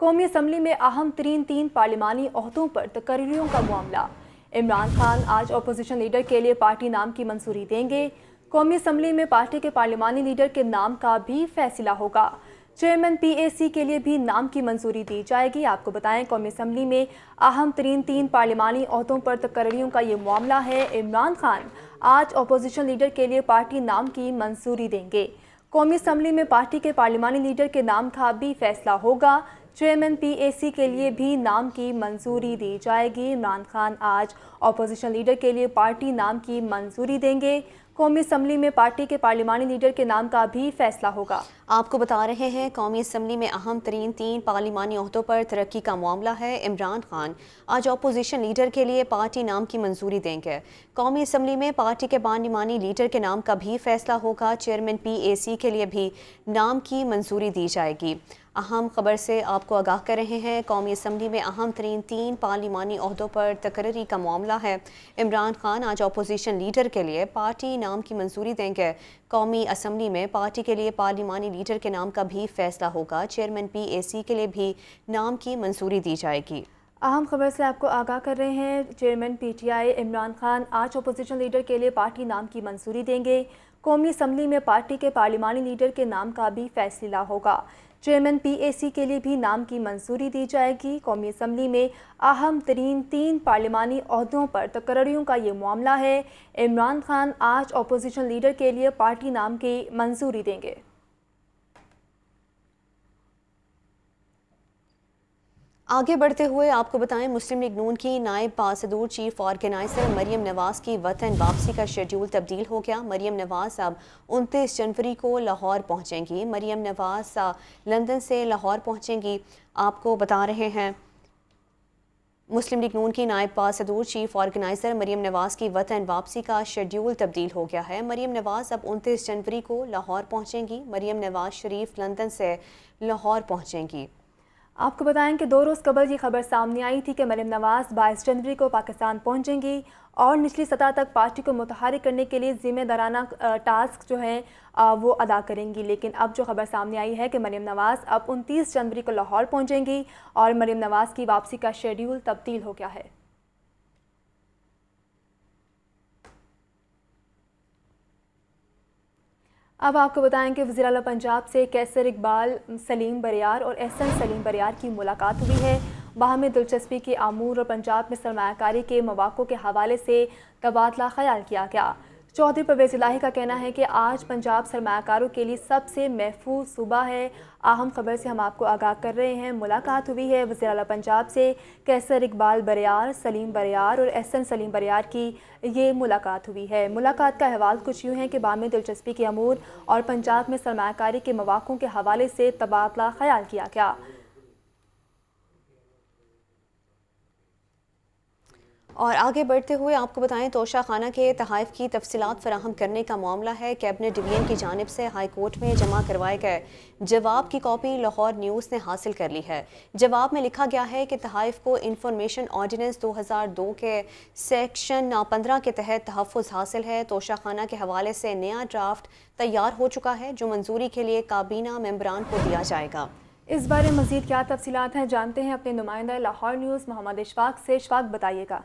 कौमी असम्बली में अहम तरीन 3 पार्लिमानी ओहदों पर तकरीरों का मामला। इमरान खान आज अपोजिशन लीडर के लिए पार्टी नाम की मंजूरी देंगे। कौमी असम्बली में पार्टी के पार्लिमानी लीडर के नाम का भी फैसला होगा। चेयरमैन PAC के लिए भी नाम की मंजूरी दी जाएगी। आपको बताएं, कौमी असम्बली में अहम तरीन 3 पार्लिमानी ओहदों पर तकरीरों का ये मामला है। इमरान खान आज अपोजिशन लीडर के लिए पार्टी नाम की मंजूरी देंगे। कौमी असम्बली में पार्टी के पार्लिमानी लीडर के नाम का भी फैसला होगा। चेयरमैन PAC के लिए भी नाम की मंजूरी दी जाएगी। इमरान खान आज अपोजिशन लीडर के लिए पार्टी नाम की मंजूरी देंगे। कौमी असम्बली में पार्टी के पार्लिमानी लीडर के नाम का भी फैसला होगा। आपको बता रहे हैं, कौमी असम्बली में अहम तरीन 3 पार्लिमानी ओहदों पर तरक्की का मामला है। इमरान खान आज अपोजिशन लीडर के लिए पार्टी नाम की मंजूरी देंगे। कौमी असम्बली में पार्टी के पार्लिमानी लीडर के नाम का भी फैसला होगा। चेयरमैन PAC के लिए भी नाम की मंजूरी दी जाएगी। अहम खबर से आपको आगाह कर रहे हैं, कौमी असम्बली में अहम तरीन 3 पार्लिमानी ओहदों पर तकरीरी का मामला है। इमरान खान आज अपोजिशन लीडर के लिए पार्टी नाम की मंजूरी देंगे। कौमी असम्बली में पार्टी के लिए पार्लिमानी लीडर के नाम का भी फैसला होगा। चेयरमैन PAC के लिए भी नाम की मंजूरी दी जाएगी। अहम खबर से आपको आगाह कर रहे हैं, चेयरमैन PTI इमरान खान आज अपोजिशन लीडर के लिए पार्टी नाम की मंजूरी देंगे। कौमी असम्बली में पार्टी के पार्लिमानी लीडर के नाम का भी फैसला होगा। चेयरमैन PAC के लिए भी नाम की मंजूरी दी जाएगी। कौमी असम्बली में अहम तरीन 3 पार्लिमानी ओहदों पर तकरीरों का ये मामला है। इमरान खान आज अपोजिशन लीडर के लिए पार्टी नाम की मंजूरी देंगे। आगे बढ़ते हुए आपको बताएं, मुस्लिम लीग नून की नायब बासदूर चीफ ऑर्गेनाइजर मरियम नवाज की वतन वापसी का शेड्यूल तब्दील हो गया। मरियम नवाज अब 29 जनवरी को लाहौर पहुंचेंगी। मरियम नवाज लंदन से लाहौर पहुंचेंगी। आपको बता रहे हैं, मुस्लिम लीग नून की नायब बासदूर चीफ ऑर्गेनाइजर मरियम नवाज की वतन वापसी का शेड्यूल तब्दील हो गया है। मरियम नवाज अब 29 जनवरी को लाहौर पहुंचेंगी। मरियम नवाज शरीफ लंदन से लाहौर पहुंचेंगी। आपको बताएं कि 2 रोज़ कबल ये खबर सामने आई थी कि मरियम नवाज 22 जनवरी को पाकिस्तान पहुंचेंगी और निचली सतह तक पार्टी को मुतहरिक करने के लिए जिम्मेदाराना टास्क जो है वो अदा करेंगी। लेकिन अब जो खबर सामने आई है कि मरियम नवाज अब 29 जनवरी को लाहौर पहुंचेंगी और मरियम नवाज की वापसी का शेड्यूल तब्दील हो गया है। अब आपको बताएं कि वज़ीर आला पंजाब से कैसर इकबाल सलीम बरियार और एहसन सलीम बरियार की मुलाकात हुई है। बाहमी दिलचस्पी के आमूर और पंजाब में सरमायाकारी के मौक़ों के हवाले से तबादला ख्याल किया गया। चौधरी परवेज़ इलाही का कहना है कि आज पंजाब सरमायाकारों के लिए सबसे महफूज सूबा है। अहम खबर से हम आपको आगाह कर रहे हैं, मुलाकात हुई है वज़ीर आला पंजाब से कैसर इकबाल बरियार, सलीम बरियार और एहसन सलीम बरियार की ये मुलाकात हुई है। मुलाकात का अहवाल कुछ यूँ है कि बाहमी दिलचस्पी के अमूर और पंजाब में सरमायाकारी के मौक़ों के हवाले से तबादला ख्याल किया गया। और आगे बढ़ते हुए आपको बताएं, तोशा खाना के तहाइफ की तफसीलात फराहम करने का मामला है। कैबिनेट डिवीजन की जानिब से हाई कोर्ट में जमा करवाए गए जवाब की कॉपी लाहौर न्यूज़ ने हासिल कर ली है। जवाब में लिखा गया है कि तहाइफ को इंफॉर्मेशन ऑर्डिनेंस 2002 के सेक्शन 15 के तहत तहफ़्फ़ुज़ हासिल है। तोशा खाना के हवाले से नया ड्राफ्ट तैयार हो चुका है जो मंजूरी के लिए काबीना मेंबरान को दिया जाएगा। इस बारे मज़ीद क्या तफसीलात हैं, जानते हैं अपने नुमाइंदा लाहौर न्यूज़ मोहम्मद इशफाक से। इशफाक, बताइएगा।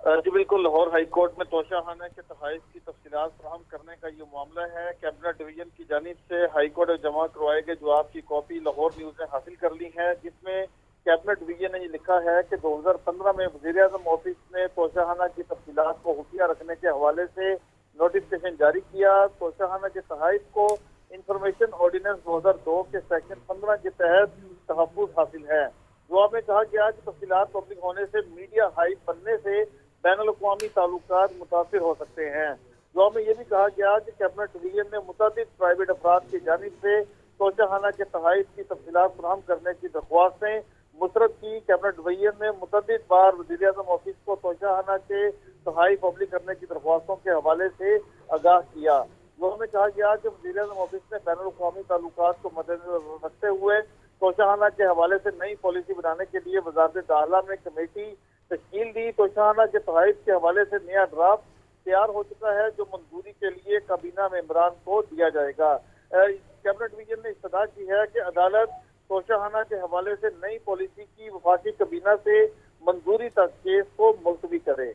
जी बिल्कुल, लाहौर हाई कोर्ट में तोशा खाना के तहाइफ की तफसीलात फराहम करने का ये मामला है। कैबिनेट डिवीजन की जानिब से हाई कोर्ट में जमा करवाए गए जवाब की कॉपी लाहौर न्यूज़ ने हासिल कर ली है, जिसमें कैबिनेट डिवीजन ने ये लिखा है कि 2015 में वज़ीर-ए-आज़म ऑफिस ने तोशा खाना की तफसीलात को खुफिया रखने के हवाले से नोटिफिकेशन जारी किया। तोशा खाना के तहाइफ को इंफॉर्मेशन ऑर्डिनेंस 2002 के सेक्शन 15 के तहत तहफ़्फ़ुज़ हासिल है। जवाब में कहा गया कि तफसीलात पब्लिक होने से मीडिया हाइप बनने से बैनुल-अक़वामी ताल्लुकात मुतासिर हो सकते हैं। जवाब में यह भी कहा गया कि कैबिनेट डिवीजन ने मुतअद्दिद प्राइवेट अफराद की जानिब से तोशा खाना के तहाइफ की तफसीलात फराहम करने की दरख्वास्तें मुस्तरद की। कैबिनेट डिवीजन ने मुतअद्दिद बार वज़ीर-ए-आज़म ऑफिस को तोशा खाना के तहाइफ पब्लिक करने की दरख्वास्तों के हवाले से आगाह किया। जवाब में कहा गया कि वज़ीर-ए-आज़म ऑफिस ने बैनुल-अक़वामी ताल्लुकात को मद्देनज़र रखते हुए तोशा खाना के हवाले से नई पॉलिसी बनाने के लिए वज़ारत दाखिला में कमेटी तश्कील दी। तोशा खाना के तहाइफ के हवाले से नया ड्राफ्ट तैयार हो चुका है जो मंजूरी के लिए काबीना मेंबरान को दिया जाएगा। कैबिनेट डिवीजन ने इस्तदा की है कि अदालत तोशाखाना के हवाले से नई पॉलिसी की वफाकी कबीना से मंजूरी तक केस को मुलतवी करे।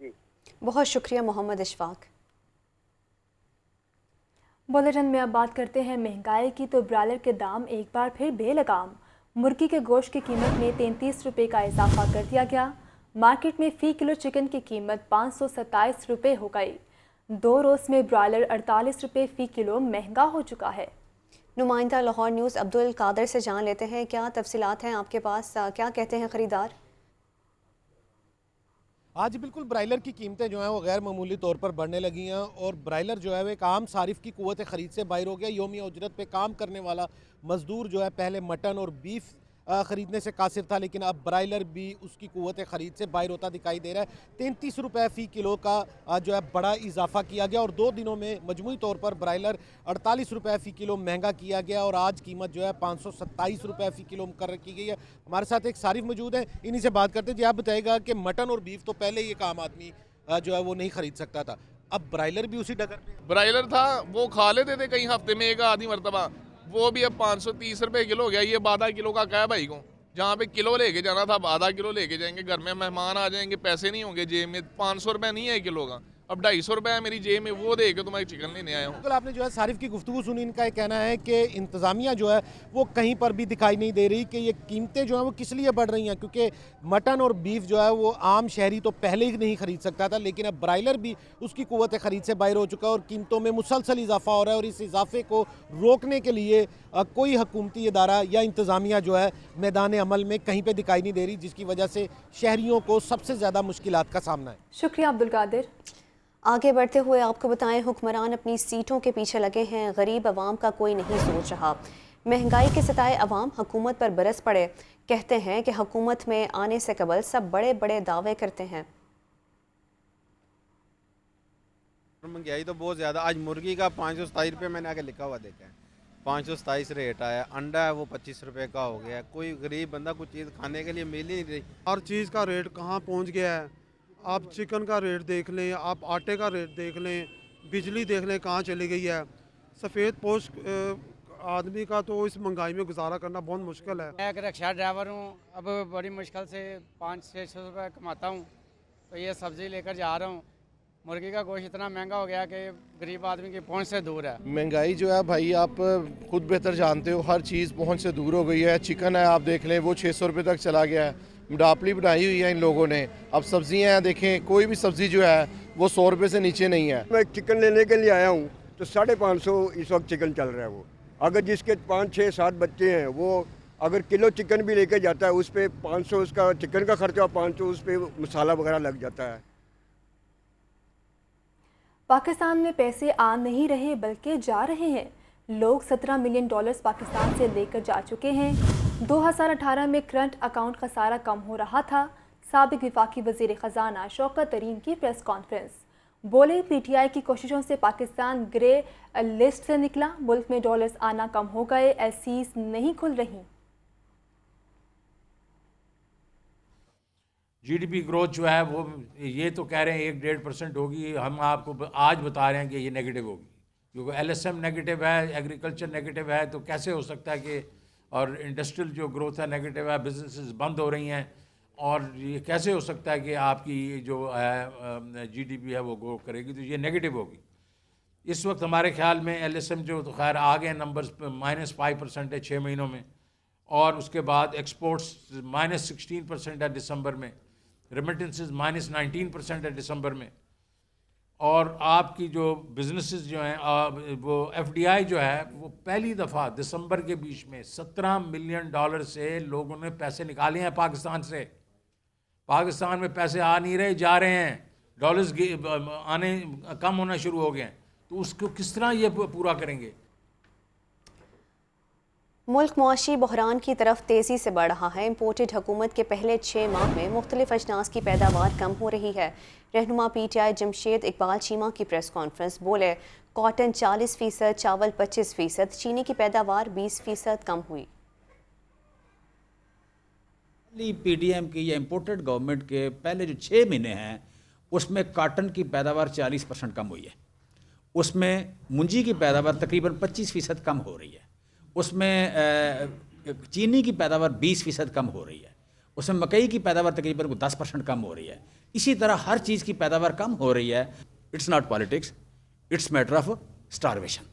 जी बहुत शुक्रिया मोहम्मद इशफाक। बुलेटिन में अब बात करते हैं महंगाई की, तो ब्रायलर के दाम एक बार फिर बेलगाम। मुर्गी के गोश्त की कीमत में 33 रुपये का इजाफा कर दिया गया। मार्केट में फ़ी किलो चिकन की कीमत 527 रुपये हो गई। 2 रोज़ में ब्रायलर 48 रुपये फ़ी किलो महंगा हो चुका है। नुमाइंदा लाहौर न्यूज़ अब्दुल कादर से जान लेते हैं क्या तफसीलात हैं आपके पास, क्या कहते हैं ख़रीदार? आज बिल्कुल ब्रायलर की कीमतें जो हैं वो गैर मामूली तौर पर बढ़ने लगी हैं और ब्रायलर जो है वो एक आम सारिफ की कुव्वत ख़रीद से बाहर हो गया। यौमिया उजरत पे काम करने वाला मज़दूर जो है पहले मटन और बीफ ख़रीदने से कासिर था, लेकिन अब ब्रायलर भी उसकी कुव्वत ख़रीद से बाहर होता दिखाई दे रहा है। 33 रुपये फ़ी किलो का जो है बड़ा इजाफा किया गया और 2 दिनों में मजमूई तौर पर ब्रायलर 48 रुपये फ़ी किलो महंगा किया गया और आज कीमत जो है 527 रुपये फ़ी किलो मुकर्रर की गई है। हमारे साथ एक सारिफ मौजूद है, इन्हीं से बात करते हैं। जी आप बताइएगा कि मटन और बीफ तो पहले ही एक आम आदमी जो है वो नहीं ख़रीद सकता था, अब ब्रायलर भी उसी डगर पे? ब्रायलर था वो खा लेते थे कहीं हफ्ते में एक आधी मरतबा, वो भी अब 530 रुपये किलो हो गया। ये आधा किलो का क्या है भाई को, जहाँ पे किलो लेके जाना था आधा किलो लेके जाएंगे, घर में मेहमान आ जाएंगे, पैसे नहीं होंगे जेब में। 500 रुपये नहीं है किलो का, अब 250 रुपये है मेरी जेब में, वो दे के तो मैं चिकन लेने आया हूँ। बिल्कुल आपने जो है सारिफ की गुफ्तगू सुनी, इनका ये कहना है कि इंतज़ामिया जो है वो कहीं पर भी दिखाई नहीं दे रही कि ये कीमतें जो हैं वो किस लिए बढ़ रही हैं, क्योंकि मटन और बीफ जो है वो आम शहरी तो पहले ही नहीं ख़रीद सकता था, लेकिन अब ब्रायलर भी उसकी कुव्वत ख़रीद से बाहर हो चुका है और कीमतों में मुसलसल इजाफा हो रहा है। और इस इजाफे को रोकने के लिए कोई हुकूमती इदारा या इंतज़ामिया जो है मैदान अमल में कहीं पर दिखाई नहीं दे रही, जिसकी वजह से शहरियों को सबसे ज़्यादा मुश्किलात का सामना है। शुक्रिया अब्दुल कादिर। आगे बढ़ते हुए आपको बताएं, हुक्मरान अपनी सीटों के पीछे लगे हैं, गरीब अवाम का कोई नहीं सोच रहा। महंगाई के सताए अवाम हुकूमत पर बरस पड़े, कहते हैं कि हुकूमत में आने से कबल सब बड़े बड़े दावे करते हैं। महंगाई तो बहुत ज़्यादा, आज मुर्गी का 527 रुपये मैंने आगे लिखा हुआ देखा है, 527 रेट आया। अंडा है वो 25 रुपये का हो गया। कोई गरीब बंदा कुछ चीज़ खाने के लिए मिल ही नहीं रही। हर चीज़ का रेट कहाँ पहुँच गया है। आप चिकन का रेट देख लें, आप आटे का रेट देख लें, बिजली देख लें कहाँ चली गई है। सफ़ेद पोश आदमी का तो इस महंगाई में गुजारा करना बहुत मुश्किल है। मैं एक रिक्शा ड्राइवर हूँ, अब बड़ी मुश्किल से 500-600 रुपये कमाता हूँ, तो ये सब्ज़ी लेकर जा रहा हूँ। मुर्गी का गोश्त इतना महंगा हो गया कि गरीब आदमी की पहुँच से दूर है। महंगाई जो है भाई आप खुद बेहतर जानते हो, हर चीज़ पहुँच से दूर हो गई है। चिकन है आप देख लें वो 600 रुपये तक चला गया है। मुडापली बनाई हुई है इन लोगों ने। अब सब्जियां देखें, कोई भी सब्ज़ी जो है वो 100 रुपये से नीचे नहीं है। मैं चिकन लेने के लिए आया हूँ तो 550 इस वक्त चिकन चल रहा है। वो अगर जिसके 5, 6, 7 बच्चे हैं वो अगर किलो चिकन भी लेके जाता है उस पर 500 उसका चिकन का खर्चा, 500 उस पर मसाला वगैरह लग जाता है। पाकिस्तान में पैसे आ नहीं रहे बल्कि जा रहे हैं। लोग $17 मिलियन पाकिस्तान से लेकर जा चुके हैं। 2018 में करंट अकाउंट खसारा कम हो रहा था। साबिक वफाकी वज़ीर ख़जाना शौकत तरीन की प्रेस कॉन्फ्रेंस, बोले PTI की कोशिशों से पाकिस्तान ग्रे लिस्ट से निकला। मुल्क में डॉलर्स आना कम हो गए, LCs नहीं खुल रही। GDP ग्रोथ जो है वो ये तो कह रहे हैं 1-1.5% होगी, हम आपको आज बता रहे हैं कि ये नेगेटिव होगी, क्योंकि LSM नेगेटिव है, एग्रीकल्चर नेगेटिव है, तो कैसे हो सकता है कि, और इंडस्ट्रियल जो ग्रोथ है नेगेटिव है, बिजनेसेस बंद हो रही हैं, और ये कैसे हो सकता है कि आपकी जो है GDP है वो ग्रो करेगी, तो ये नेगेटिव होगी। इस वक्त हमारे ख्याल में LSM जो तो खैर आ गए नंबर्स -5% है 6 महीनों में, और उसके बाद एक्सपोर्ट्स -16% है दिसंबर में, रेमिटेंसेस -19% है दिसंबर में, और आपकी जो बिजनेसेस जो हैं वो FDI जो है वो पहली दफ़ा दिसंबर के बीच में $17 मिलियन से लोगों ने पैसे निकाले हैं पाकिस्तान से। पाकिस्तान में पैसे आ नहीं रहे, जा रहे हैं, डॉलर्स आने कम होना शुरू हो गए हैं, तो उसको किस तरह ये पूरा करेंगे? मुल्क मुआशी बहरान की तरफ तेज़ी से बढ़ रहा है। इम्पोर्टेड हुकूमत के पहले 6 माह में मुख्तलिफ अजनास की पैदावार कम हो रही है। रहनुमा PTI जमशेद इकबाल चीमा की प्रेस कॉन्फ्रेंस, बोले कॉटन 40%, चावल 25%, चीनी की पैदावार 20% कम हुई। PDM की या इम्पोर्टेड गवर्नमेंट के पहले जो 6 महीने हैं उसमें काटन की पैदावार 40% कम हुई है, उसमें मुंजी की पैदावार तकरीबन 25% कम हो रही है, उसमें चीनी की पैदावार 20% कम हो रही है, उसमें मकई की पैदावार तकरीबन 10% कम हो रही है। इसी तरह हर चीज़ की पैदावार कम हो रही है। It's not politics, it's matter of starvation,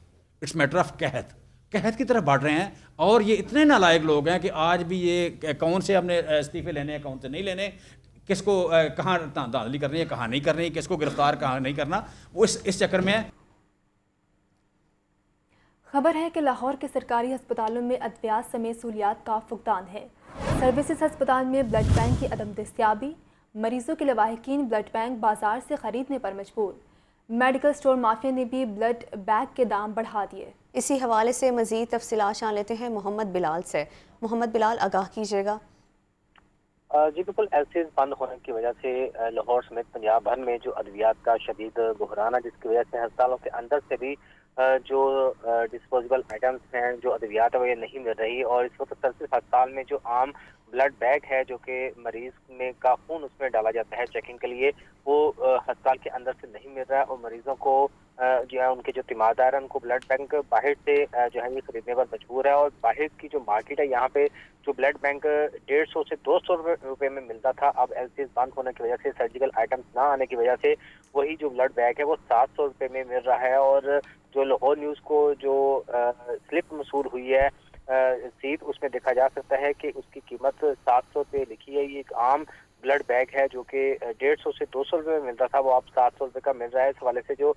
it's matter of कहत की तरफ बढ़ रहे हैं। और ये इतने नालायक लोग हैं कि आज भी ये कौन से हमने इस्तीफे लेने हैं, कौन से नहीं लेने, किसको कहाँ धांधली करनी है, कहाँ नहीं करनी, किसको गिरफ्तार कहाँ नहीं करना, वो इस चक्कर में है। खबर है कि लाहौर के सरकारी अस्पतालों में अद्वियात समेत सहूलियात का फुकदान है। सर्विसेज अस्पताल में ब्लड बैंक की अदम दस्तियाबी, मरीजों के लवाहिकीन ब्लड बैंक बाजार से खरीदने पर मजबूर। मेडिकल स्टोर माफिया ने भी ब्लड बैग के दाम बढ़ा दिए। इसी हवाले से मज़ीद तफसीलात जान लेते हैं मोहम्मद बिलाल से। मोहम्मद बिलाल, आगाह कीजिएगा। जी बिल्कुल, एलसीज बंद होने की वजह से लाहौर समेत पंजाब भर में जो अद्वियात का शदीद बहरान है, जिसकी वजह से अस्पतालों के अंदर से भी जो डिस्पोजेबल आइटम्स हैं, जो अद्वियात है, वो ये नहीं मिल रही। और इस वक्त सिर्फ अस्पताल में जो आम ब्लड बैग है, जो कि मरीज में का खून उसमें डाला जाता है चेकिंग के लिए, वो अस्पताल के अंदर से नहीं मिल रहा है। और मरीजों को जो है, उनके जो तीमारदार हैं, उनको ब्लड बैंक बाहर से जो है ये खरीदने पर मजबूर है। और बाहर की जो मार्केट है, यहाँ पे जो ब्लड बैंक 150 से 200 रुपए में मिलता था, अब एलसीज बंद होने की वजह से, सर्जिकल आइटम्स ना आने की वजह से, वही जो ब्लड बैग है वो 700 रुपए में मिल रहा है। और जो लाहौर न्यूज़ को जो स्लिप मसूल हुई है सीट, उसमें देखा जा सकता है कि उसकी कीमत 700 रुपये लिखी है। ये एक आम ब्लड बैग है जो कि 150 से 200 रुपये में मिलता था, वो अब 700 रुपये का मिल रहा है। इस हवाले से जो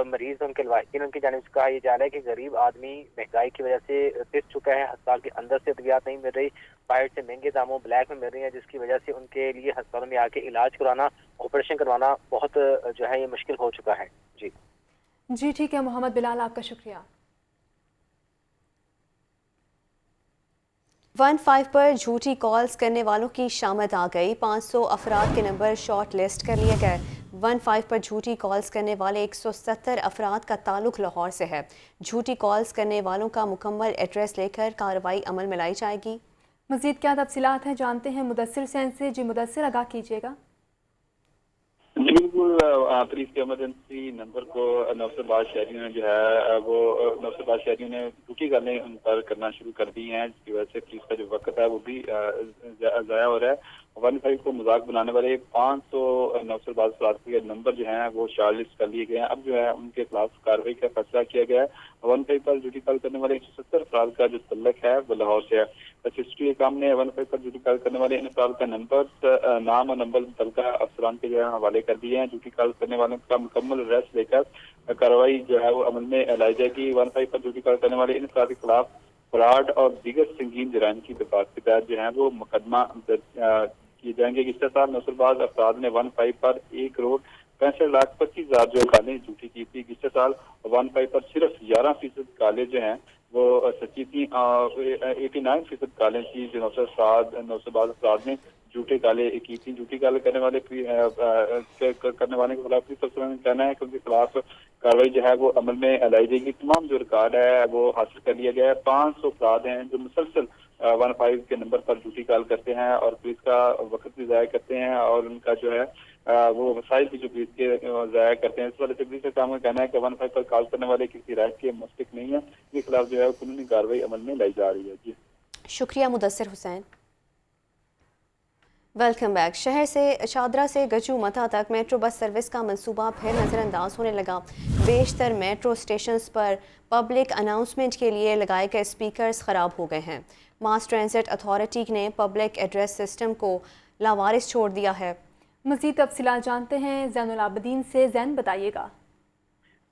मरीज उनके लवाहिकीन, उनकी जानिब से कहा यह जा रहा है कि गरीब आदमी महंगाई की वजह से पिस चुका है। अस्पताल के अंदर से अद्वियात नहीं मिल रही, बाहर से महंगे दामों ब्लैक में मिल रही है, जिसकी वजह से उनके लिए अस्पतालों में आके इलाज करवाना, ऑपरेशन करवाना बहुत जो है ये मुश्किल हो चुका है। जी ठीक है मोहम्मद बिलाल, आपका शुक्रिया। 15 पर झूठी कॉल्स करने वालों की शामत आ गई। 500 अफराद के नंबर शॉर्ट लिस्ट कर लिए गए। 15 पर झूठी कॉल्स करने वाले 170 अफराद का ताल्लुक लाहौर से है। झूठी कॉल्स करने वालों का मुकम्मल एड्रेस लेकर कार्रवाई अमल में लाई जाएगी। मज़ीद क्या तफसीलात हैं, जानते हैं मुदस्सिर सैन से। जी मुदस्सिर, आगाह कीजिएगा। जी बिल्कुल, पुलिस के इमरजेंसी नंबर को नौसरबाज शहरियों ने जो है वो नौसरबाज शहरियों ने ड्यूटी करने उन पर करना शुरू कर दी हैं, जिसकी वजह से पुलिस का जो वक्त है वो भी ज़ाया हो रहा है। 15 को मजाक बनाने वाले 500 नौसरबाज अफराद के नंबर जो हैं वो शॉर्टलिस्ट कर लिए गए हैं। अब जो है उनके खिलाफ कार्रवाई का फैसला किया गया है। 15 पर ड्यूटी कॉल करने वाले 170 अफराद का जो तल्लक है वो लाहौर से है। रजिस्ट्री काम ने 15 पर ड्यूटी कॉल करने वाले इन अफराद का नंबर, नाम और नंबर मुतल्लिका अफसरान के जो है हवाले कर दिए हैं। ड्यूटी कॉल करने वालों का मुकम्मल एड्रेस लेकर कार्रवाई जो है वो अमल में लाई जाएगी। 15 पर ड्यूटी कॉल करने वाले इन अफराद के खिलाफ फ्रॉड और दीगर संगीन जराइम की दरखास्त के तहत जो है वो मुकदमा दर्ज किए जाएंगे। इस साल नौसरबाज अफराद ने 15 पर 1,65,25,000 जो कालें झूठी की थी। इस साल 15 पर सिर्फ 11% कालें जो हैं वो सच्ची थी। 89% कालें थी जो नौसरबाज अफराद ने झूठे काले की थी। झूठी काले करने वाले के खिलाफ पुलिस अफसरों ने कहना है कि उनके खिलाफ कार्रवाई जो है वो अमल में लाई जाएगी। तमाम जो रिकॉर्ड है वो हासिल कर लिया गया है। 500 अफराद हैं जो मुसलसल 15 के नंबर पर ड्यूटी कॉल करते हैं और पुलिस का वक्त भी ज़ाया करते हैं और उनका जो है वो वसाइल भी जो पुलिस के ज़ाया करते हैं। इस वजह से पुलिस का काम कहना है कि 15 पर कॉल करने वाले किसी राय के मुस्तक नहीं है। इसके खिलाफ जो है कानूनी कार्रवाई अमल में लाई जा रही है। जी शुक्रिया मुदस्सिर हुसैन। Welcome back. शहर से शादरा से गजू मता तक मेट्रो बस सर्विस का मंसूबा फिर नज़रअंदाज होने लगा। बेशतर मेट्रो स्टेशंस पर पब्लिक अनाउंसमेंट के लिए लगाए गए स्पीकर्स ख़राब हो गए हैं। मास ट्रांजिट अथॉरिटी ने पब्लिक एड्रेस सिस्टम को लावारिस छोड़ दिया है। मज़ीद तफसीलात जानते हैं ज़ैनुल आबिदीन से। ज़ैन, बताइएगा।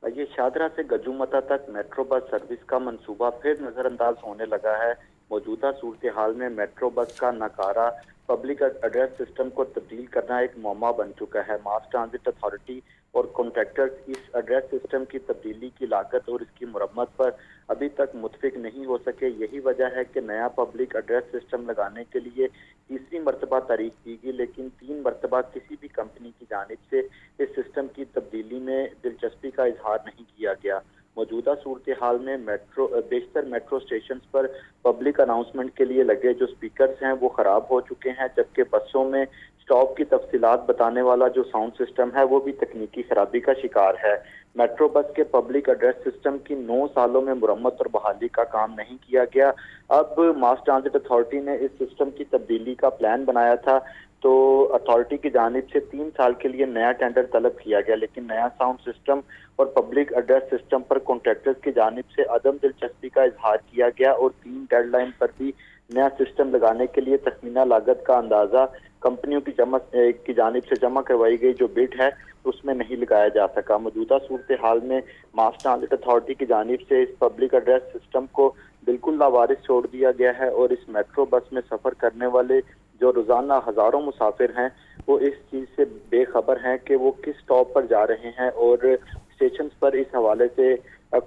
ये शादरा से गजू मता तक मेट्रो बस सर्विस का मंसूबा फिर नज़रअंदाज होने लगा है। मौजूदा सूरत हाल में मेट्रो बस का नकारा पब्लिक एड्रेस सिस्टम को तब्दील करना एक मौमा बन चुका है। मास ट्रांजिट अथॉरिटी और कॉन्ट्रैक्टर्स इस एड्रेस सिस्टम की तब्दीली की लागत और इसकी मुरम्मत पर अभी तक मुत्फिक नहीं हो सके। यही वजह है कि नया पब्लिक एड्रेस सिस्टम लगाने के लिए तीसरी मरतबा तारीख दी गई, लेकिन 3 मरतबा किसी भी कंपनी की जानिब से इस सिस्टम की तब्दीली में दिलचस्पी का इजहार नहीं किया गया। मौजूदा सूरत हाल में बेशतर मेट्रो स्टेशन पर पब्लिक अनाउंसमेंट के लिए लगे जो स्पीकर्स हैं वो ख़राब हो चुके हैं, जबकि बसों में स्टॉप की तफसीलात बताने वाला जो साउंड सिस्टम है वो भी तकनीकी खराबी का शिकार है। मेट्रो बस के पब्लिक एड्रेस सिस्टम की 9 सालों में मुरम्मत और बहाली का काम नहीं किया गया। अब मास ट्रांजिट अथॉरिटी ने इस सिस्टम की तब्दीली का प्लान बनाया था, तो अथॉरिटी की जानिब से 3 साल के लिए नया टेंडर तलब किया गया, लेकिन नया साउंड सिस्टम और पब्लिक एड्रेस सिस्टम पर कॉन्ट्रैक्टर्स की जानिब से अदम दिलचस्पी का इजहार किया गया और 3 डेडलाइन पर भी नया सिस्टम लगाने के लिए तखमीना लागत का अंदाजा कंपनियों की जानिब से जमा करवाई गई जो बिड है उसमें नहीं लगाया जा सका। मौजूदा सूरत हाल में मास ट्रांजिट अथॉरिटी की जानिब से इस पब्लिक एड्रेस सिस्टम को बिल्कुल लावारिस छोड़ दिया गया है और इस मेट्रो बस में सफ़र करने वाले जो रोज़ाना हज़ारों मुसाफिर हैं वो इस चीज़ से बेखबर हैं कि वो किस स्टॉप पर जा रहे हैं और स्टेशन पर इस हवाले से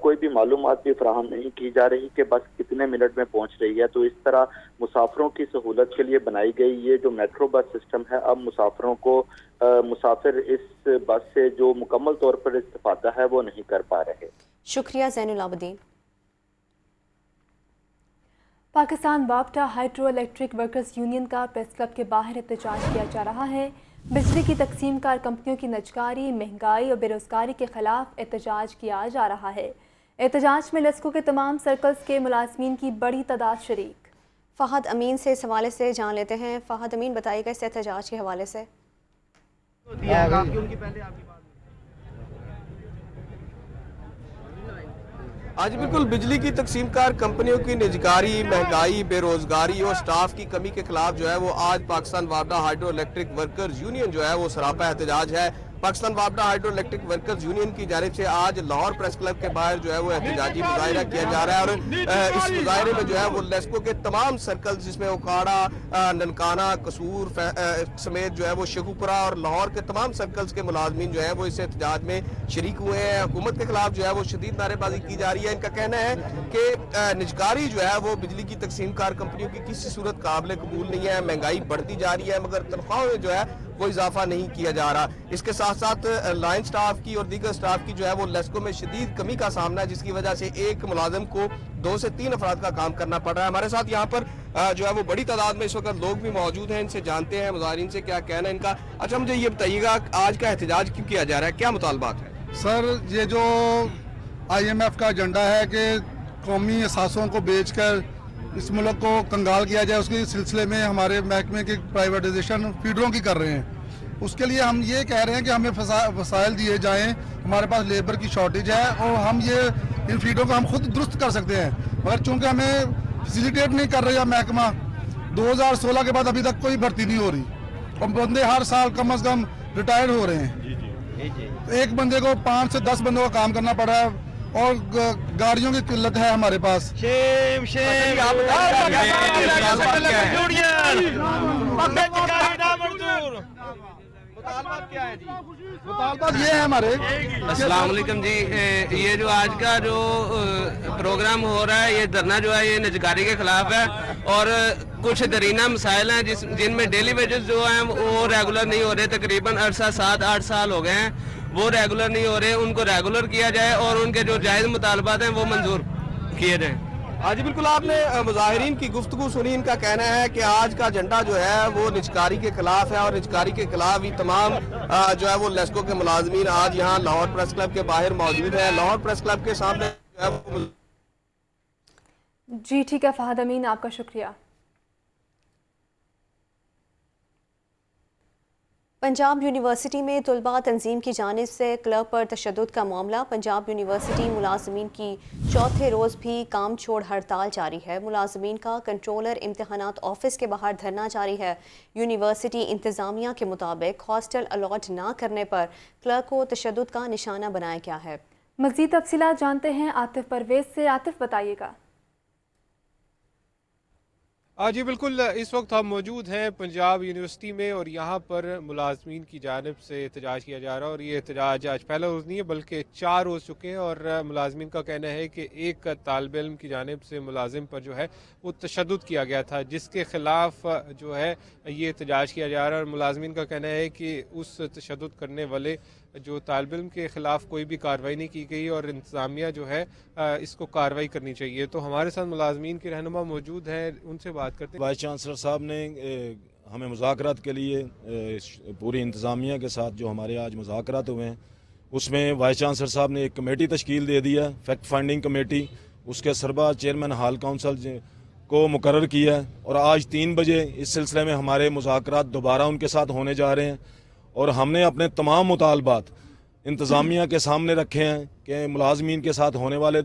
कोई भी मालूमात भी फराहम नहीं की जा रही कि बस कितने मिनट में पहुंच रही है। तो इस तरह मुसाफिरों की सहूलत के लिए बनाई गई ये जो मेट्रो बस सिस्टम है, अब मुसाफिरों को मुसाफिर इस बस से जो मुकम्मल तौर पर इस्तेफादा है वो नहीं कर पा रहे। शुक्रिया ज़ैनुल आबदीन। पाकिस्तान वापटा हाइड्रो इलेक्ट्रिक वर्कर्स यूनियन का प्रेस क्लब के बाहर एहतजाज किया जा रहा है। बिजली की तकसीम कार कंपनियों की नजकारी, महंगाई और बेरोजगारी के खिलाफ एहतजाज किया जा रहा है। एहतजाज में लेस्को के तमाम सर्कल्स के मुलाजमीन की बड़ी तादाद शरीक। फ़हद अमीन से इस हवाले से जान लेते हैं। फ़हद अमीन, बताइएगा इस एहतजाज के हवाले से। आज बिल्कुल बिजली की तकसीम कार कंपनियों की निजकारी, महंगाई, बेरोजगारी और स्टाफ की कमी के खिलाफ जो है वो आज पाकिस्तान वापडा हाइड्रो इलेक्ट्रिक वर्कर्स यूनियन जो है वो सरापा एहतजाज है। पाकिस्तान वापडा हाइड्रो इलेक्ट्रिक वर्कर्स यूनियन की जानिब से आज लाहौर प्रेस क्लब के बाहर जो है वो एहतजाजी मुजाहिरा किया जा रहा है और इस मुजाहिरे में जो है वो लेस्को के तमाम सर्कल जिसमें ओकाड़ा, ननकाना, कसूर समेत जो है वो शेखुपुरा और लाहौर के तमाम सर्कल्स के मुलाजमीन जो है वो इस एहतजाज में शरीक हुए हैं। हुकूमत के खिलाफ जो है वो शदीद नारेबाजी की जा रही है। इनका कहना है कि निजकारी जो है वो बिजली की तकसीम कार कंपनियों की किसी सूरत काबिल कबूल नहीं है। महंगाई बढ़ती जा रही है मगर तनख्वाहों में जो है कोई इजाफा नहीं किया जा रहा। इसके साथ साथ लाइन स्टाफ की और दीगर स्टाफ की जो है वो लेस्को में शदीद कमी का सामना है, जिसकी वजह से एक मुलाजिम को 2 से 3 अफराद का काम करना पड़ रहा है। हमारे साथ यहाँ पर जो है वो बड़ी तादाद में इस वक्त लोग भी मौजूद हैं, इनसे जानते हैं मुजाहिरीन से क्या कहना है इनका। अच्छा, मुझे ये बताइएगा आज का एहतजाज क्यों किया जा रहा है, क्या मुतालबात है? सर, ये जो IMF का एजेंडा है कि कौमी असासों को बेचकर इस मुल्क को कंगाल किया जाए, उसके सिलसिले में हमारे महकमे की प्राइवेटाइजेशन फीडरों की कर रहे हैं। उसके लिए हम ये कह रहे हैं कि हमें वसाइल दिए जाएं। हमारे पास लेबर की शॉर्टेज है और हम ये इन फीडरों को हम खुद दुरुस्त कर सकते हैं, मगर चूँकि हमें फैसिलिटेट नहीं कर रहा महकमा। 2016 के बाद अभी तक कोई भर्ती नहीं हो रही और बंदे हर साल कम से कम रिटायर्ड हो रहे हैं। एक बंदे को 5 से 10 बंदों का काम करना पड़ रहा है और गाड़ियों की किल्लत है हमारे पास। मुतालबात ये है हमारे। अस्सलाम वालेकुम जी, ये जो आज का जो प्रोग्राम हो रहा है, ये धरना जो है ये निजकारी के खिलाफ है और कुछ दरीना मसाइल हैं जिनमें डेली वेजेस जो हैं वो रेगुलर नहीं हो रहे। तकरीबन अरसा 7-8 साल हो गए हैं वो रेगुलर नहीं हो रहे, उनको रेगुलर किया जाए और उनके जो जायज़ मुतालबात हैं वो मंजूर किए जाएँ। आज बिल्कुल आपने मुजाहिरीन की गुफ्तगू सुनी। इनका कहना है कि आज का एजेंडा जो है वो निजकारी के खिलाफ है और निजकारी के खिलाफ ही तमाम जो है वो लेस्को के मुलाजमीन आज यहाँ लाहौर प्रेस क्लब के बाहर मौजूद है। लाहौर प्रेस क्लब के सामने जो है वो... जी ठीक है फ़हद अमीन, आपका शुक्रिया। पंजाब यूनिवर्सिटी में तलबा तंजीम की जानिब से क्लब पर तशद्दुद का मामला। पंजाब यूनिवर्सिटी मुलाजमीन की चौथे रोज़ भी काम छोड़ हड़ताल जारी है। मुलाजमीन का कंट्रोलर इम्तहानात ऑफिस के बाहर धरना जारी है। यूनिवर्सिटी इंतज़ामिया के मुताबिक हॉस्टल अलॉट ना करने पर क्लब को तशद्दुद का निशाना बनाया गया है। मज़ीद तफसीलात जानते हैं आतिफ परवेज से। आतिफ, बताइएगा। जी बिल्कुल, इस वक्त हम मौजूद हैं पंजाब यूनिवर्सिटी में और यहाँ पर मुलाजमीन की जानिब से एहतजाज किया जा रहा है और ये एहतजाज आज पहला रोज़ नहीं है बल्कि 4 रोज़ चुके हैं और मुलाजमीन का कहना है कि एक तालिब इल्म की जानिब से मुलाजिम पर जो है वो तशद्दुद किया गया था, जिसके ख़िलाफ़ जो है ये एहतजाज किया जा रहा है और मुलाजमीन का कहना है कि उस तशद्दुद करने वाले जो तालिब इल्म के ख़िलाफ़ कोई भी कार्रवाई नहीं की गई और इंतज़ामिया जो है इसको कार्रवाई करनी चाहिए। तो हमारे साथ मुलाजमीन के रहनुमा मौजूद हैं, उनसे बात करते हैं। वाइस चांसलर साहब ने हमें मुज़ाकरात के लिए पूरी इंतज़ामिया के साथ जो हमारे आज मुज़ाकरात हुए हैं उसमें वाइस चांसलर साहब ने एक कमेटी तश्कील दे दी है, फैक्ट फाइंडिंग कमेटी। उसके सरबराह चेयरमैन हाल काउंसिल को मुकर्रर किया है और आज 3 बजे इस सिलसिले में हमारे मुज़ाकरात दोबारा उनके साथ होने जा रहे हैं। और हमने अपने तमाम मुतालबात इंतज़ामिया के सामने रखे हैं कि मुलाजमीन के साथ होने वाले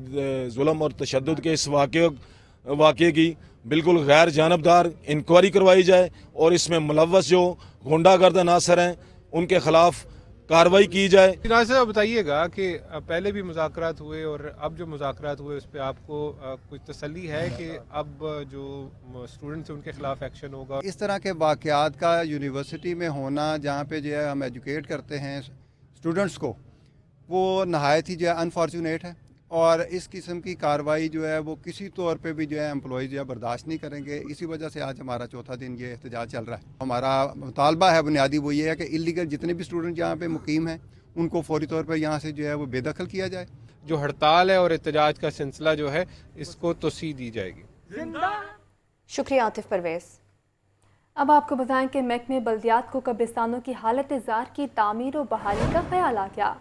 जुल्म और तशद्दुद के इस वाक़े की बिल्कुल गैर जानबदार इंक्वायरी करवाई जाए और इसमें मुलव्वस जो गुंडागर्द अनासर हैं उनके ख़िलाफ़ कार्रवाई की जाए। नाज़िर साहब बताइएगा कि पहले भी मुज़ाकरात हुए और अब जो मुज़ाकरात हुए उस पर आपको कुछ तसल्ली है कि अब जो स्टूडेंट्स हैं उनके ख़िलाफ़ एक्शन होगा? इस तरह के वाक़यात का यूनिवर्सिटी में होना, जहाँ पे जो है हम एजुकेट करते हैं स्टूडेंट्स को, वो नहायत ही जो है अनफॉर्चुनेट है और इस किस्म की कार्रवाई जो है वो किसी तौर पे भी जो है एम्प्लॉइज़ जो है बर्दाश्त नहीं करेंगे। इसी वजह से आज हमारा चौथा दिन ये एहतजाज चल रहा है। हमारा मुतालबा है बुनियादी वो ये है कि इलीगल जितने भी स्टूडेंट यहाँ पे मुकीम हैं उनको फौरी तौर पर यहाँ से जो है वो बेदखल किया जाए। जो हड़ताल है और एहतजाज का सिलसिला जो है इसको तोसी दी जाएगी। शुक्रिया आतिफ परवेज़। अब आपको बताएं कि महकमे बल्दियात को कब्रिस्तानों की हालत ज़ार की तामीर और बहाली का ख्याल आ गया।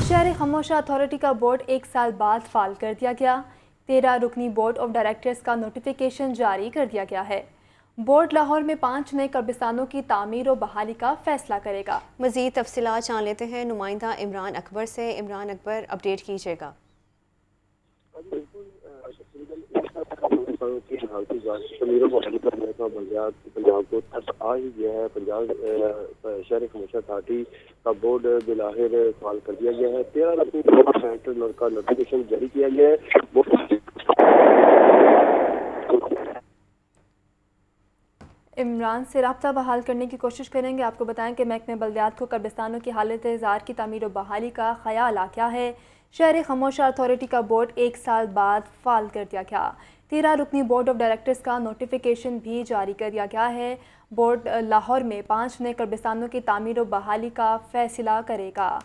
शहर खामोशा अथॉरिटी का बोर्ड 1 साल बाद फाल कर दिया गया। 13 रुकनी बोर्ड ऑफ डायरेक्टर्स का नोटिफिकेशन जारी कर दिया गया है। बोर्ड लाहौर में 5 नए कब्रिस्तानों की तामीर और बहाली का फैसला करेगा। मज़ीद तफसीलात जान लेते हैं नुमाइंदा इमरान अकबर से। इमरान अकबर, अपडेट कीजिएगा। पंजाब को आ ही गया है। पंजाब शहर खामोशा अथॉरिटी का बोर्ड बिलाहिर फाल कर दिया गया है। 13 सेंटर का नोटिफिकेशन जारी किया गया है। इमरान से रब्ता बहाल करने की कोशिश करेंगे। आपको बताएं कि महकमे बल्दियात को कब्रिस्तानों की हालत ज़ार की तामीर और बहाली का ख्याल आ गया है। शहर खामोशा अथॉरिटी का बोर्ड 1 साल बाद फाल कर दिया गया। 13 रुकनी बोर्ड ऑफ डायरेक्टर्स का नोटिफिकेशन भी जारी कर दिया गया है। बोर्ड लाहौर में 5 नए कब्रिस्तानों की तामीर और बहाली का फैसला करेगा।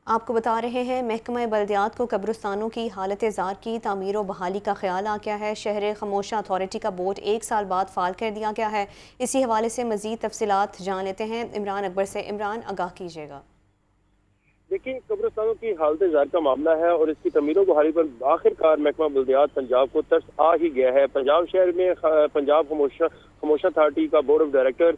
आपको बता रहे हैं महकमा बल्दियात को कब्रिस्तानों की हालत ज़ार की तामीर और बहाली का ख्याल आ गया है। शहर खामोशा अथॉरिटी का बोर्ड 1 साल बाद फाल कर दिया गया है। इसी हवाले से मज़ीद तफसीलात जान लेते हैं इमरान अकबर से। इमरान, आगाह कीजिएगा। देखिए, कब्रिस्तानों की हालत ज़ार का मामला है और इसकी तमीरों बहाली पर आखिरकार महकमा बल्दियात पंजाब को तरस आ ही गया है। पंजाब शहर में पंजाब खामोशा अथॉरिटी का बोर्ड ऑफ डायरेक्टर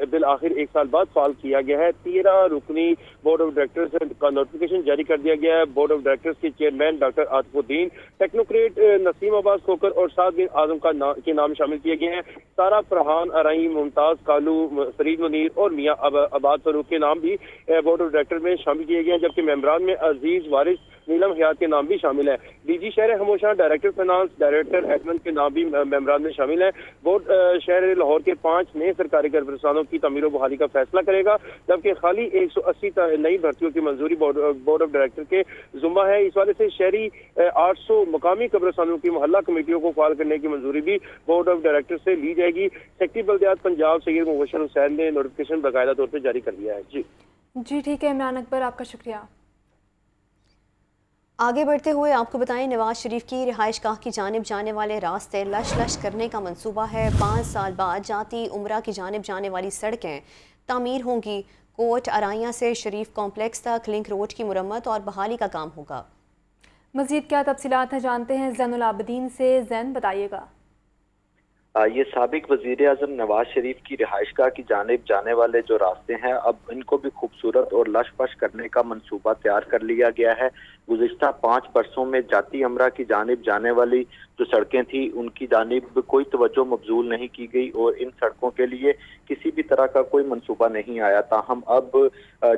बिल आखिर 1 साल बाद फाल किया गया है। 13 रुकनी बोर्ड ऑफ डायरेक्टर्स का नोटिफिकेशन जारी कर दिया गया है। बोर्ड ऑफ डायरेक्टर्स के chairman doctor Atifuddin, technocrat Naseem Abbas Khokhar और साद बिन आजम के नाम शामिल किए गए हैं। सारा फरहान, अराई, मुमताज कालू, फरीद मुनीर और मियाँ आबाद फरूक के नाम भी बोर्ड ऑफ डायरेक्टर में शामिल किए गए हैं, जबकि मेंबरान में अजीज वारिस, नीलम हयात के नाम भी शामिल है। डीजी शहर खामोशा, डायरेक्टर फाइनेंस, डायरेक्टर एडमिन के नाम भी मेंबरान में शामिल है। बोर्ड शहर लाहौर के 5 नए सरकारी कब्रिस्तानों की तमीर और बहाली का फैसला करेगा, जबकि खाली 180 नई भर्तियों की मंजूरी बोर्ड ऑफ डायरेक्टर के जुम्मा है। इस वाले से शहरी 800 मकामी कब्रिस्तानों की मोहल्ला कमेटियों को फाल करने की मंजूरी भी बोर्ड ऑफ डायरेक्टर से ली जाएगी। सेक्रेटरी बल्दियात पंजाब सैयद मुबशर हुसैन ने नोटिफिकेशन बाकायदा तौर पर जारी कर दिया है। जी ठीक है इमरान अकबर, आपका शुक्रिया। आगे बढ़ते हुए आपको बताएं, नवाज शरीफ की रिहाइश गाह की जानिब जाने वाले रास्ते लश लश करने का मंसूबा है। 5 साल बाद जाती उम्रा की जानिब जाने वाली सड़कें तामीर होंगी। कोट अराइयाँ से शरीफ कॉम्प्लेक्स तक लिंक रोड की मुरम्मत और बहाली का काम होगा। मज़ीद क्या तफसीलात हैं जानते हैं ज़ैनुल आबिदीन से। ज़ैन, बताइएगा। ये साबिक वज़ीर आज़म नवाज शरीफ की रिहाइशगाह की जानिब जाने वाले जो रास्ते हैं, अब इनको भी खूबसूरत और लश पश करने का मंसूबा तैयार कर लिया गया है। गुज़िश्ता 5 बरसों में जाती अमरा की जानिब जाने वाली जो सड़कें थी उनकी जानिब कोई तवज्जो मबजूल नहीं की गई और इन सड़कों के लिए किसी भी तरह का कोई मंसूबा नहीं आया। ताहम अब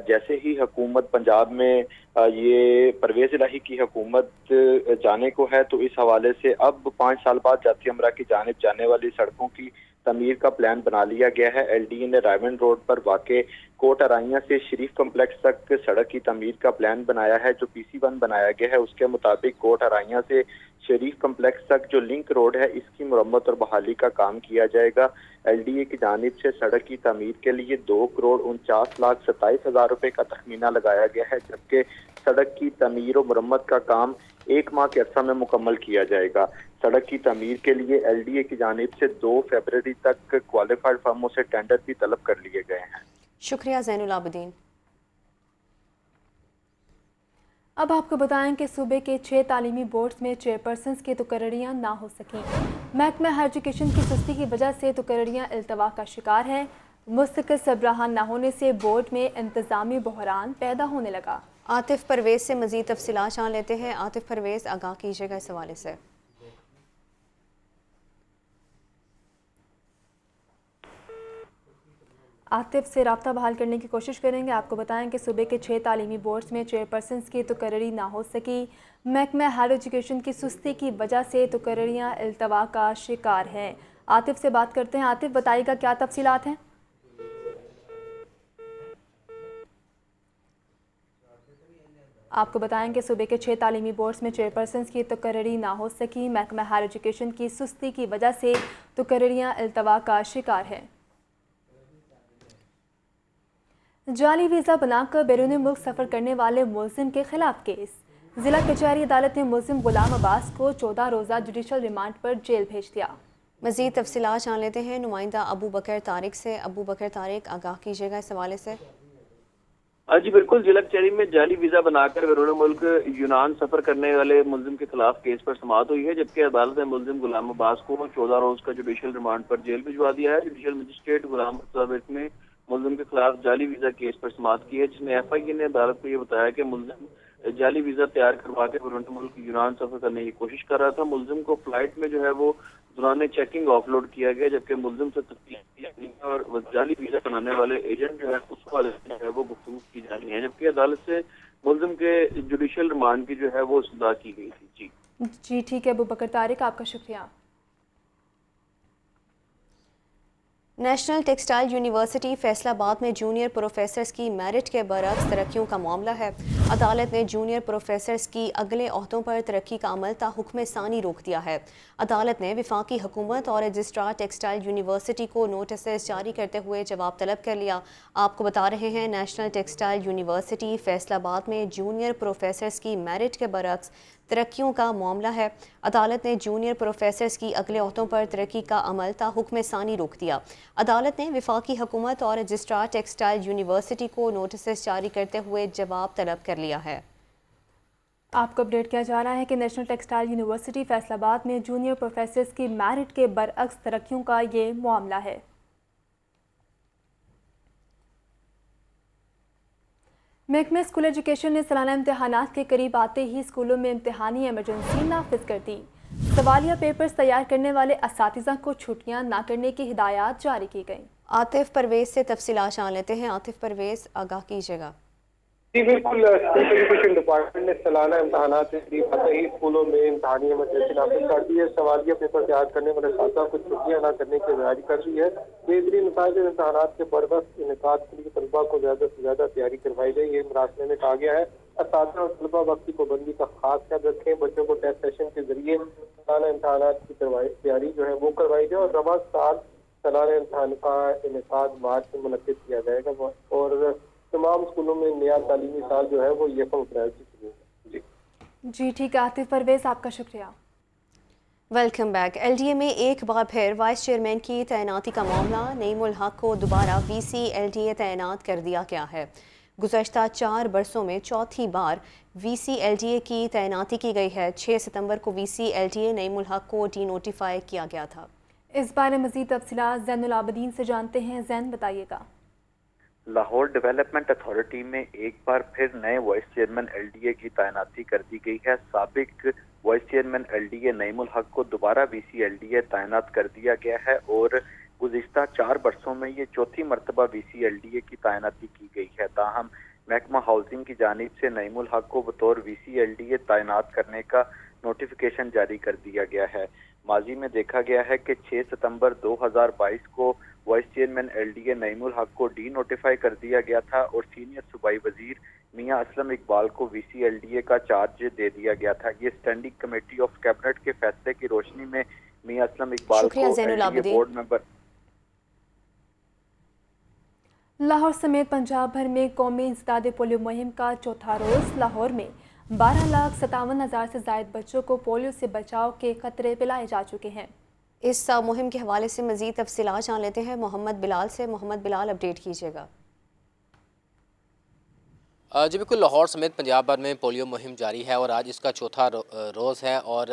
जैसे ही हुकूमत पंजाब में ये परवेज़ इलाही की हुकूमत जाने को है, तो इस हवाले से अब 5 साल बाद जाती अमरा की जानिब जाने वाली सड़कों की तमीर का प्लान बना लिया गया है। LDA ने रायमंड रोड पर वाक़े कोट अराइयाँ से शरीफ कम्प्लेक्स तक सड़क की तमीर का प्लान बनाया है, जो PC1 बनाया गया है। उसके मुताबिक कोट अराइयाँ से शरीफ कम्प्लेक्स तक जो लिंक रोड है, इसकी मुरम्मत और बहाली का काम किया जाएगा। LDA की जानिब से सड़क की तमीर के लिए 2,49,27,000 रुपये का तखमीना लगाया गया है, जबकि सड़क की तमीर और मुरम्मत का काम 1 माह के अर्सा में मुकम्मल किया जाएगा। सड़क की तमीर के लिए LDA की जानिब से 2 फरवरी तक क्वालिफाइड फर्मों से टेंडर भी तलब कर लिए गए हैं। शुक्रिया ज़ैनुल आबिदीन। अब आपको बताएं कि सूबे के 6 तालीमी बोर्ड्स में चेयरपर्सन्स की तुकर्रियाँ ना हो सकें। महकमा हायर एजुकेशन की सुस्ती की वजह से तुकर्रियाँ इल्तवा का शिकार है। मुस्तकिल सरबराहान न होने से बोर्ड में इंतज़ामी बहरान पैदा होने लगा। आतिफ परवेज़ से मज़ीद तफसीलात जान लेते हैं। आतिफ परवेज़, आगाह कीजिएगा इस हवाले से। आतिफ से रब्ता बहाल करने की कोशिश करेंगे। आपको बताएं कि सूबे के 6 तालीमी बोर्ड्स में चेयरपर्सन्स की तुकर्री ना हो सकी। महकमा हायर एजुकेशन की सुस्ती की वजह से तुकर्रियाँ इल्तवा का शिकार हैं। आतिफ से बात करते हैं। आतिफ, बताइएगा क्या तफसीलात हैं? आपको बताएं कि सूबे के 6 तालीमी बोर्ड्स में चेयरपर्सन्स की तुकर्री ना हो सकी। महकमा हायर एजुकेशन की सुस्ती की वजह से तुकर्रियाँ इल्तवा का शिकार हैं। जाली वीज़ा बनाकर बैरून मुल्क सफ़र करने वाले मुलजिम के खिलाफ केस। जिला कचहरी अदालत ने मुलजिम गुलाम अब्बास को 14 रोज़ा जुडिशल रिमांड पर जेल भेज दिया। मज़ीद तफसीलात जान लेते हैं नुमाइंदा अबू बकर तारिक से। अबू बकर तारिक, आगाह कीजिएगा इस हवाले से। जी बिल्कुल, जिला कचहरी में जाली वीजा बनाकर बैरून मुल्क यूनान सफर करने वाले मुलजिम के खिलाफ केस पर समाअत हुई है, जबकि अदालत ने मुलजिम गुलाम अब्बास को 14 रोज का जुडिशल रिमांड पर जेल भिजवा दिया है। जुडिशल मजिस्ट्रेट गुलाम अब्बास ने मुलजिम के खिलाफ जाली वीजा केस पर समाअत की है, जिसमें FIA ने अदालत को ये बताया कि मुलजिम जाली वीजा तैयार करवा के बैरून मुल्क यूनान सफर करने की कोशिश कर रहा था। मुलजिम को फ्लाइट में जो है वो दौरान चेकिंग ऑफलोड किया गया, जबकि मुलजिम से तफ्तीश और जाली वीजा बनाने वाले एजेंट जो है उसको जो है वो गुफ्तगू की जा रही है, जबकि अदालत से मुलजिम के जुडिशल रिमांड की जो है वो सजा की गई थी। जी ठीक है अबू बकर तारिक, आपका शुक्रिया। नेशनल टेक्सटाइल यूनिवर्सिटी फैसलाबाद में जूनियर प्रोफेसर्स की मेरिट के बरक्स तरक्कियों का मामला है। अदालत ने जूनियर प्रोफेसर्स की अगले ओहदों पर तरक्की का अमल ता हुक्म सानी रोक दिया है। अदालत ने वफाकी हुकूमत और रजिस्ट्रार टेक्सटाइल यूनिवर्सिटी को नोटिस जारी करते हुए जवाब तलब कर लिया। आपको बता रहे हैं, नेशनल टेक्सटाइल यूनिवर्सिटी फैसलाबाद में जूनियर प्रोफेसर्स की मेरिट के बरक्स तरक्कियों का मामला है। अदालत ने जूनियर प्रोफेसर्स की अगले ओहदों पर तरक्की का अमल ता हुक्म सानी रोक दिया। अदालत ने वफाकी हुकूमत और रजिस्ट्रार टेक्सटाइल यूनिवर्सिटी को नोटिस जारी करते हुए जवाब तलब कर लिया है। आपको अपडेट किया जा रहा है कि नेशनल टेक्सटाइल यूनिवर्सिटी फैसलाबाद में जूनियर प्रोफेसर्स की मेरिट के बरअक्स तरक्कियों का ये मामला है। महकमा स्कूल एजुकेशन ने सालाना इम्तहानात के करीब आते ही स्कूलों में इम्तहानी इमरजेंसी नाफिज कर दी। सवालिया पेपर्स तैयार करने वाले असातिज़ा को छुट्टियां ना करने की हिदायत जारी की गई। आतिफ परवेज़ से तफसीलात जान लेते हैं। आतिफ परवेज़, आगाह कीजिएगा। जी बिल्कुल, स्कूल एजुकेशन डिपार्टमेंट ने सालाना इम्तहानात के करीब आते ही स्कूलों में इम्तहानी इमरजेंसी नाफिज कर दी है। सवालिया पेपर तैयार करने वाले छात्रों को छुट्टियां न करने की जारी कर दी है। बेहतरीन नताइज इम्तहानात के बरवक्त इनेकाद के लिए तलबा को ज़्यादा से ज़्यादा तैयारी करवाई गई। ये मरासले में कहा गया है असातिज़ा और तलबा वक्त की पाबंदी का खास ख्याल रखें। बच्चों को टेस्ट सेशन के जरिए सालाना इम्तहानात की तैयारी जो है वो करवाई जाए और रवा साल सालाना इम्तहान का इनेकाद मार्च में मुनक्किद किया जाएगा और तमाम स्कूलों में नया तालीमी साल जो है वो 1 अप्रैल से शुरू होगा। जी ठीक है आतिफ परवेज़, आपका शुक्रिया। Welcome back. LDA में एक बार फिर वाइस चेयरमैन की तैनाती का मामला। नईमुल हक को दोबारा VC LDA तैनात कर दिया गया है। गुज़श्ता 4 बरसों में चौथी बार VC LDA की तैनाती की गई है। 6 सितंबर को VC LDA नईमुल हक को डीनोटिफाई किया गया था। इस बारे में मज़ीद तफसीलात ज़ैनुल आबिदीन से जानते हैं। ज़ैन, बताइएगा। लाहौर डेवलपमेंट अथॉरिटी में एक बार फिर नए वाइस चेयरमैन LDA की तैनाती कर दी गई है। साबिक वाइस चेयरमैन LDA नईमुल हक को दोबारा VC LDA तैनात कर दिया गया है और गुज़िश्ता 4 बरसों में ये चौथी मरतबा VC LDA की तैनाती की गई है। ताहम महकमा हाउसिंग की जानिब से नईमुल हक को बतौर VC LDA तैनात करने का नोटिफिकेशन जारी कर दिया गया है। माजी में देखा गया है कि 6 सितंबर 2022 को वाइस चेयरमैन LDA नईमुल हक को डी नोटिफाई कर दिया गया था और सीनियर सूबाई वजीर मियां असलम इकबाल को VC LDA का चार्ज दे दिया गया था। ये स्टैंडिंग कमेटी ऑफ कैबिनेट के फैसले की रोशनी में मियां असलम इकबाल को LDA बोर्ड मेंबर। लाहौर समेत पंजाब भर में कौमी इंसदाद पोलियो मुहिम का चौथा रोज। लाहौर में 12,57,000 से ज़ायद बच्चों को पोलियो से बचाव के खतरे पिलाए जा चुके हैं। इस मुहिम के हवाले से मज़ीद तफसीलात जान लेते हैं मोहम्मद बिलाल से। मोहम्मद बिलाल, अपडेट कीजिएगा। जी बिल्कुल, लाहौर समेत पंजाब भर में पोलियो मुहिम जारी है और आज इसका चौथा रोज़ है और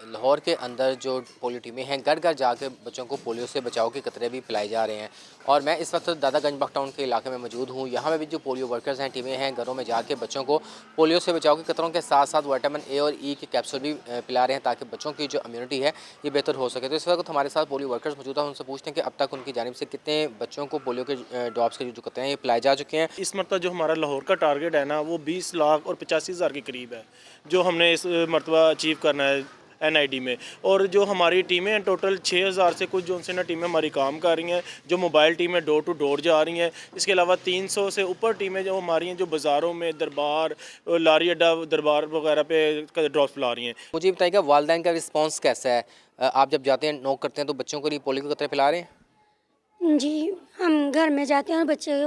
लाहौर के अंदर जो पोलियो टीमें हैं घर घर जाकर बच्चों को पोलियो से बचाव के कतरे भी पिलाए जा रहे हैं। और मैं इस वक्त दादागंज बखटाउन के इलाके में मौजूद हूँ। यहाँ पे भी जो पोलियो वर्कर्स हैं, टीमें हैं, घरों में जाके बच्चों को पोलियो से बचाव के कतरों के साथ साथ विटामिन ए और ई के कैप्सूल भी पिला रहे हैं ताकि बच्चों की जो इम्यूनिटी है ये बेहतर हो सके। तो इस वक्त हमारे साथ पोलियो वर्कर्स मौजूद हैं, उनसे पूछते हैं कि अब तक उनकी जानिब से कितने बच्चों को पोलियो के ड्रॉप्स के जो कतरे हैं ये पिलाए जा चुके हैं। इस मरतबा जो हमारा लाहौर का टारगेट है ना वो 20 लाख और 85,000 के करीब है जो हमने इस मरतबा अचीव करना है NID में। और जो हमारी टीमें हैं टोटल 6,000 से कुछ जो उनसे ना टीमें हमारी काम कर रही हैं, जो मोबाइल टीमें डोर टू डोर जा रही हैं। इसके अलावा 300 से ऊपर टीमें जो हमारी हैं जो बाज़ारों में दरबार, लारी अड्डा, दरबार वगैरह पे ड्रॉप्स ला रही हैं। मुझे बताइएगा वालिदैन का रिस्पॉन्स कैसा है? आप जब जाते हैं नोक करते हैं तो बच्चों को लिए पोलियो के कतरे पिला रहे हैं? जी, हम घर में जाते हैं और बच्चे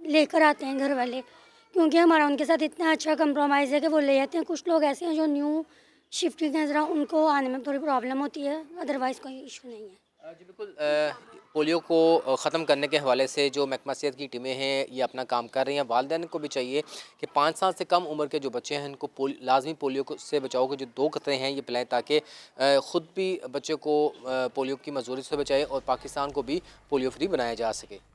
लेकर आते हैं घर वाले, क्योंकि हमारा उनके साथ इतना अच्छा कंप्रोमाइज़ है कि वो ले जाते हैं। कुछ लोग ऐसे हैं जो न्यू शिफ्ट की नजर उनको आने में थोड़ी प्रॉब्लम होती है, अदरवाइज़ कोई इशू नहीं है। जी बिल्कुल, पोलियो को ख़त्म करने के हवाले से जो महकमा सेहत की टीमें हैं ये अपना काम कर रही हैं। वालिदैन को भी चाहिए कि 5 साल से कम उम्र के जो बच्चे हैं इनको लाजमी पोलियो से बचाव के जो 2 कतरे हैं ये पिलाएं ताकि ख़ुद भी बच्चों को पोलियो की मजदूरी से बचाए और पाकिस्तान को भी पोलियो फ्री बनाया जा सके।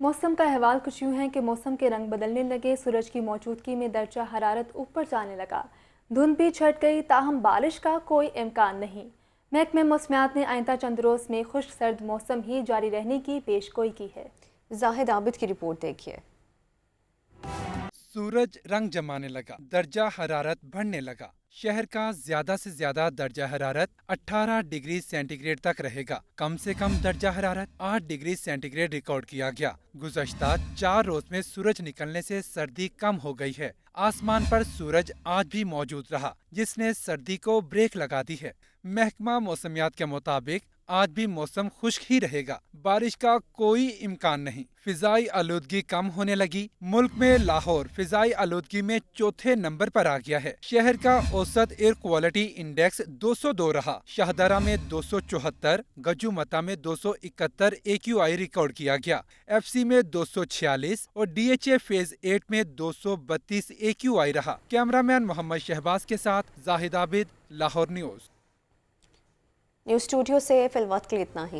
मौसम का अहवाल कुछ यूँ है कि मौसम के रंग बदलने लगे, सूरज की मौजूदगी में दर्जा हरारत ऊपर जाने लगा, धुंध भी छट गई, ताहम बारिश का कोई इम्कान नहीं। महकमे मौसमियात ने आइंदा चंद रोज़ में खुश्क सर्द मौसम ही जारी रहने की पेशगोई की है। जाहिद आबिद की रिपोर्ट देखिए। सूरज रंग जमाने लगा, दर्जा हरारत बढ़ने लगा। शहर का ज्यादा से ज्यादा दर्जा हरारत 18 डिग्री सेंटीग्रेड तक रहेगा। कम से कम दर्जा हरारत 8 डिग्री सेंटीग्रेड रिकॉर्ड किया गया। गुज़श्ता 4 रोज में सूरज निकलने से सर्दी कम हो गई है। आसमान पर सूरज आज भी मौजूद रहा, जिसने सर्दी को ब्रेक लगा दी है। महकमा मौसमियात के मुताबिक आज भी मौसम खुश्क ही रहेगा, बारिश का कोई इम्कान नहीं। फिजाई आलूदगी कम होने लगी। मुल्क में लाहौर फिजाई आलूदगी में चौथे नंबर पर आ गया है। शहर का औसत एयर क्वालिटी इंडेक्स 202 रहा। शाहदरा में 274, गजुमता में 271 AQI रिकॉर्ड किया गया। FC में 246 और DHA फेज 8 में 232 AQI रहा। कैमरामैन मोहम्मद शहबाज के साथ Zahid Abid, Lahore news. News studio से फिल वक्त के लिए इतना ही।